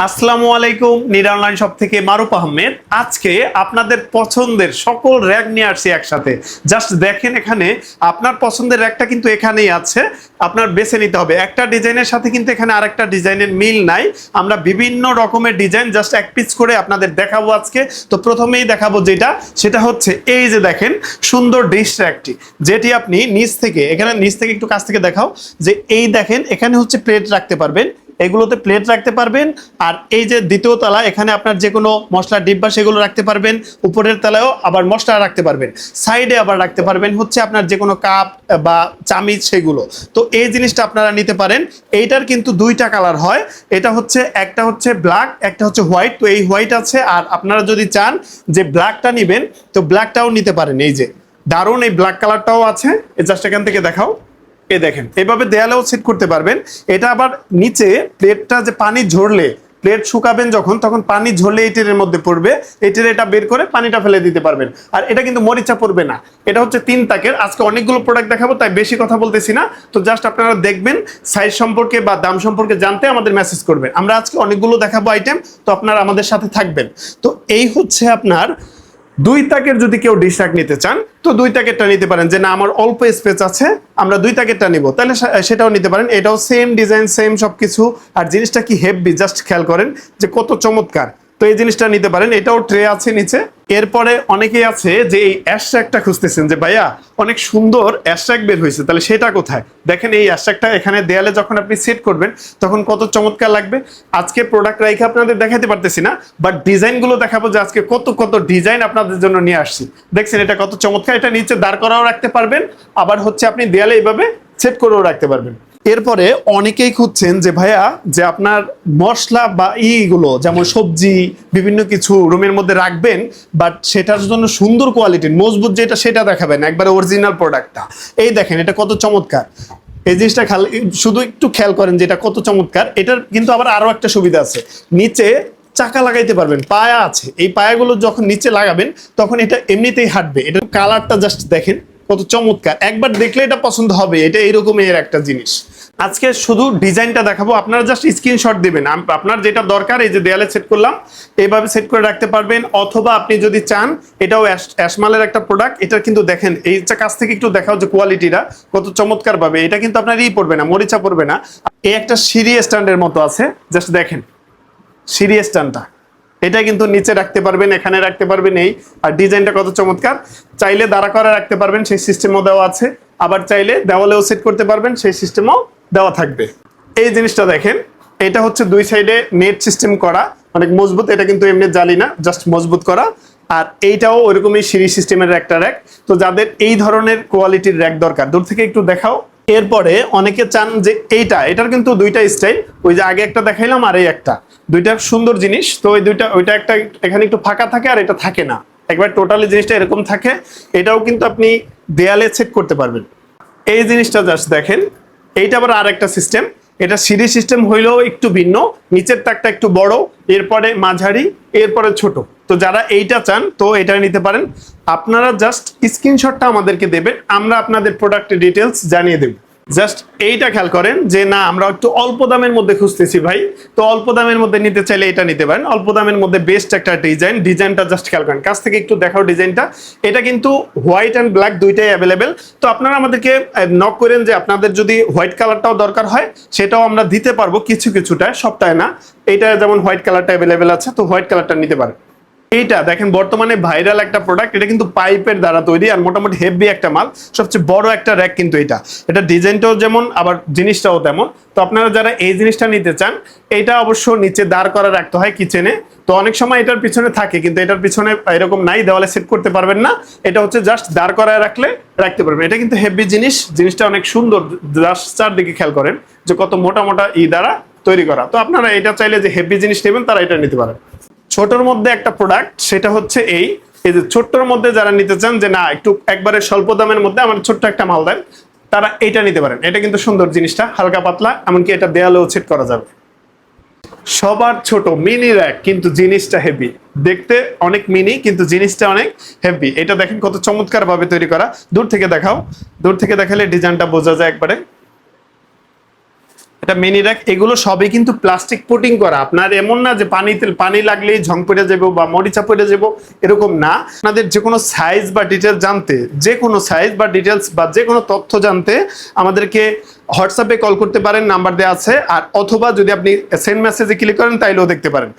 আসসালামু আলাইকুম। নিরা online shop থেকে মারুফ আহমেদ। আজকে আপনাদের পছন্দের সকল র্যাক নিয়ে আসছি একসাথে। জাস্ট দেখেন, এখানে আপনার পছন্দের র্যাকটা কিন্তু এখানেই আছে, আপনার বেছে নিতে হবে। একটা ডিজাইনের সাথে কিন্তু এখানে আরেকটা ডিজাইনের মিল নাই। আমরা বিভিন্ন রকমের ডিজাইন জাস্ট এক পিস করে আপনাদের দেখাবো আজকে। তো প্রথমেই দেখাবো সেটা হচ্ছে এই যে দেখেন সুন্দর ডিশ র্যাকটি, যেটি আপনি নিচ থেকে একটু কাছ থেকে দেখাও, যে এই দেখেন এখানে হচ্ছে প্লেট রাখতে পারবেন, এগুলোতে প্লেট রাখতে পারবেন। আর এই যে দ্বিতীয় তলা, এখানে আপনার যে কোনো মশলার ডিব্বা সেগুলো রাখতে পারবেন। উপরের তলায়ও আবার মশলা রাখতে পারবেন, সাইডে আবার রাখতে পারবেন হচ্ছে আপনার যে কোনো কাপ বা চামিচ সেগুলো। তো এই জিনিসটা আপনারা নিতে পারেন। এইটার কিন্তু দুইটা কালার হয়, এটা হচ্ছে একটা হচ্ছে ব্ল্যাক, একটা হচ্ছে হোয়াইট। তো এই হোয়াইট আছে, আর আপনারা যদি চান যে ব্ল্যাকটা নেবেন তো ব্ল্যাকটাও নিতে পারেন। এই যে দারুণ এই ব্ল্যাক কালারটাও আছে, জাস্ট এখান থেকে দেখাও। এই দেখেন এভাবে দেয়ালেও সেট করতে পারবেন। এটা আবার নিচে প্লেটটা যে পানি ঝরলে, প্লেট শুকাবেন যখন, তখন পানি ঝরলে এই ট্রের মধ্যে পড়বে, এই ট্রে এটা বের করে পানিটা ফেলে দিতে পারবেন। আর এটা কিন্তু মরিচা পড়বে না। এটা হচ্ছে 3 তাকের। আজকে অনেকগুলো প্রোডাক্ট দেখাবো, তাই বেশি কথা বলতেছি না। তো জাস্ট আপনারা দেখবেন, সাইজ সম্পর্কে বা দাম সম্পর্কে জানতে আমাদের মেসেজ করবেন। আমরা আজকে অনেকগুলো দেখাবো আইটেম, তো আপনারা আমাদের সাথে থাকবেন। তো এই হচ্ছে আপনার 2 তাকের। যদি কেউ ডিশ রাখ নিতে চান তো 2 তাকেরটা নিতে পারেন, যে না আমার অল্প স্পেস আছে, আমরা 2 তাকেরটা নিব, তাহলে সেটাও নিতে পারেন। এটাও সেম ডিজাইন, সেম সবকিছু। আর জিনিসটা কি হেভি, জাস্ট খেয়াল করেন যে কত চমৎকার। তো এই জিনিসটা নিতে পারেন, এটাও ট্রে আছে নিচে। এরপরে অনেকেই আছে যে এই অ্যাশট্র্যাকটা খুঁজতেছেন, যে ভাইয়া অনেক সুন্দর অ্যাশট্র্যাক বের হয়েছে, তাহলে সেটা কোথায়? দেখেন এই অ্যাশট্র্যাকটা এখানে দেয়ালে যখন আপনি সেট করবেন তখন কত চমৎকার লাগবে। আজকে প্রোডাক্ট রাইখে আপনাদের দেখাতে পারতেছি না, বাট ডিজাইনগুলো দেখাবো, যে আজকে কত কত ডিজাইন আপনাদের জন্য নিয়ে আসছি। দেখছেন এটা কত চমৎকার। এটা নিচে দাঁড় করাও রাখতে পারবেন, আবার হচ্ছে আপনি দেয়ালে এইভাবে সেট করেও রাখতে পারবেন। এরপরে অনেকেই খুঁজছেন যে ভাইয়া, যে আপনার মশলা বা ইগুলো যেমন সবজি বিভিন্ন কিছু রুমের মধ্যে রাখবেন, বাট সেটার জন্য সুন্দর কোয়ালিটির মজবুত যেটা সেটা দেখাবেন, একবারে অরিজিনাল প্রোডাক্টটা। এই দেখেন এটা কত চমৎকার। এই জিনিসটা শুধু একটু খেয়াল করেন যে এটা কত চমৎকার। এটার কিন্তু আবার আরো একটা সুবিধা আছে, নিচে চাকা লাগাইতে পারবেন, পায়া আছে। এই পায়াগুলো যখন নিচে লাগাবেন তখন এটা এমনিতেই হাঁটবে। এটা কালারটা জাস্ট দেখেন কত চমৎকার, একবার দেখলে এটা পছন্দ হবে। এটা এইরকমই এর একটা জিনিস। আজকে শুধু ডিজাইনটা দেখাবো, আপনারা জাস্ট স্ক্রিনশট দিবেন। আপনার যেটা দরকার, এই যে দেয়ালে সেট করলাম এইভাবে সেট করে রাখতে পারবেন। অথবা আপনি যদি চান, এটাও অ্যাশমালের একটা প্রোডাক্ট। এটা কিন্তু দেখেন এইটা কাছ থেকে একটু দেখাও যে কোয়ালিটিটা কত চমৎকার পাবে। এটা কিন্তু আপনার পড়বে না, মরিচা পড়বে না। এই একটা সিঁড়ি স্ট্যান্ডের মতো আছে, জাস্ট দেখেন সিঁড়ি স্ট্যান্ডটা। এটা কিন্তু নিচে রাখতে পারবেন, এখানে রাখতে পারবেন। এই আর ডিজাইনটা কত চমৎকার। চাইলে দাঁড়া করে রাখতে পারবেন, সেই সিস্টেমও দেওয়া আছে। আবার চাইলে দেওয়ালেও সেট করতে পারবেন, সেই সিস্টেমও দেওয়া থাকবে। এই জিনিসটা দেখেন, এটা হচ্ছে 2 সাইডে নেট সিস্টেম করা, অনেক মজবুত। এটা কিন্তু এমনি জালি না, জাস্ট মজবুত করা। আর এইটাও ওইরকমই সিঁড়ি সিস্টেমের একটা র্যাক। তো যাদের এই ধরনের কোয়ালিটির র্যাক দরকার, দূর থেকে একটু দেখাও। এরপরে অনেকে চান যে এটার কিন্তু 2টা স্টাইল, ওই যে আগে একটা দেখাইলাম আর এই একটা, 2টা সুন্দর জিনিস। তো ওই ওইটা একটা এখানে একটু ফাঁকা থাকে, আর এটা থাকে না, একবার টোটালি জিনিসটা এরকম থাকে। এটাও কিন্তু আপনি দেয়ালে সেট করতে পারবেন। এই জিনিসটা জাস্ট দেখেন, এইটা আবার আর একটা সিস্টেম। এটা সিঁড়ি সিস্টেম হইলেও একটু ভিন্ন, নিচের তাকটা একটু বড়, এরপরে মাঝারি, এরপরে ছোট। তো যারা এইটা চান তো এটা নিতে পারেন। আপনারা জাস্ট স্ক্রিনশটটা আমাদেরকে দেবেন, আমরা আপনাদের প্রোডাক্টের ডিটেলস জানিয়ে দেব। জাস্ট এইটা খেয়াল করেন যে না আমরা একটু অল্প দামের মধ্যে খুঁজতেছি ভাই, তো অল্প দামের মধ্যে নিতে চাইলে এটা নিতে পারেন। অল্প দামের মধ্যে বেস্ট একটা ডিজাইনটা জাস্ট খেয়াল করেন, কাছ থেকে একটু দেখাও ডিজাইনটা। এটা কিন্তু হোয়াইট অ্যান্ড ব্ল্যাক দুইটাই অ্যাভেলেবেল। তো আপনারা আমাদেরকে নক করেন যে আপনাদের যদি হোয়াইট কালারটাও দরকার হয়, সেটাও আমরা দিতে পারবো কিছুটা, সবটাই না। এটা যেমন হোয়াইট কালারটা অ্যাভেলেবেল আছে, তো হোয়াইট কালারটা নিতে পারেন। এইটা দেখেন বর্তমানে ভাইরাল একটা প্রোডাক্ট, এটা কিন্তু পাইপের দ্বারা তৈরি আর মোটামুটি হেভি একটা মাল, সবচেয়ে বড় একটা র্যাক কিন্তু এটা ডিজাইনটাও যেমন আবার জিনিসটাও তেমন। তো আপনারা যারা এই জিনিসটা নিতে চান, এটা অবশ্য নিচে দাঁড় করা রাখতে হয় কিচেনে। তো অনেক সময় এটার পিছনে থাকে, কিন্তু এটার পিছনে এরকম নাই, দেওয়ালে সেট করতে পারবেন না। এটা হচ্ছে জাস্ট দাঁড় করায় রাখতে পারবেন। এটা কিন্তু হেভি জিনিসটা অনেক সুন্দর। জাস্ট চারদিকে খেয়াল করেন যে কত মোটা মোটা দ্বারা তৈরি করা। তো আপনারা এটা চাইলে যে হেভি জিনিস নেবেন তারা এটা নিতে পারেন। ছোটর মধ্যে একটা প্রোডাক্ট, সেটা হচ্ছে এই যে ছোট্টর মধ্যে যারা নিতে চান যে না একটু একবারে স্বল্প দামের মধ্যে আমার ছোট্ট একটা মাল দেন, তারা এটা নিতে পারেন। এটা কিন্তু সুন্দর জিনিসটা, হালকা পাতলা, এমনকি এটা দেয়ালেও সেট করা যাবে। সবার ছোট মিনি র্যাক, কিন্তু জিনিসটা হেভি। দেখতে অনেক মিনি, কিন্তু জিনিসটা অনেক হেভি। এটা দেখেন কত চমৎকার ভাবে তৈরি করা। দূর থেকে দেখাও, দূর থেকে দেখালে ডিজাইনটা বোঝা যায় একবারে। এটা মিনি র্যাক, এগুলো সবই কিন্তু প্লাস্টিক কোটিং করা। আপনার এমন না যে পানি লাগলেই ঝং পড়ে যাবো বা মরিচা পড়ে যাবো, এরকম না। আপনাদের যে কোনো সাইজ বা ডিটেলস জানতে, যে কোনো সাইজ বা ডিটেলস বা যে কোনো তথ্য জানতে আমাদেরকে হোয়াটসঅ্যাপে কল করতে পারেন, নাম্বার দেওয়া আছে। আর অথবা যদি আপনি সেন্ড মেসেজে ক্লিক করেন তাইলেও দেখতে পারেন।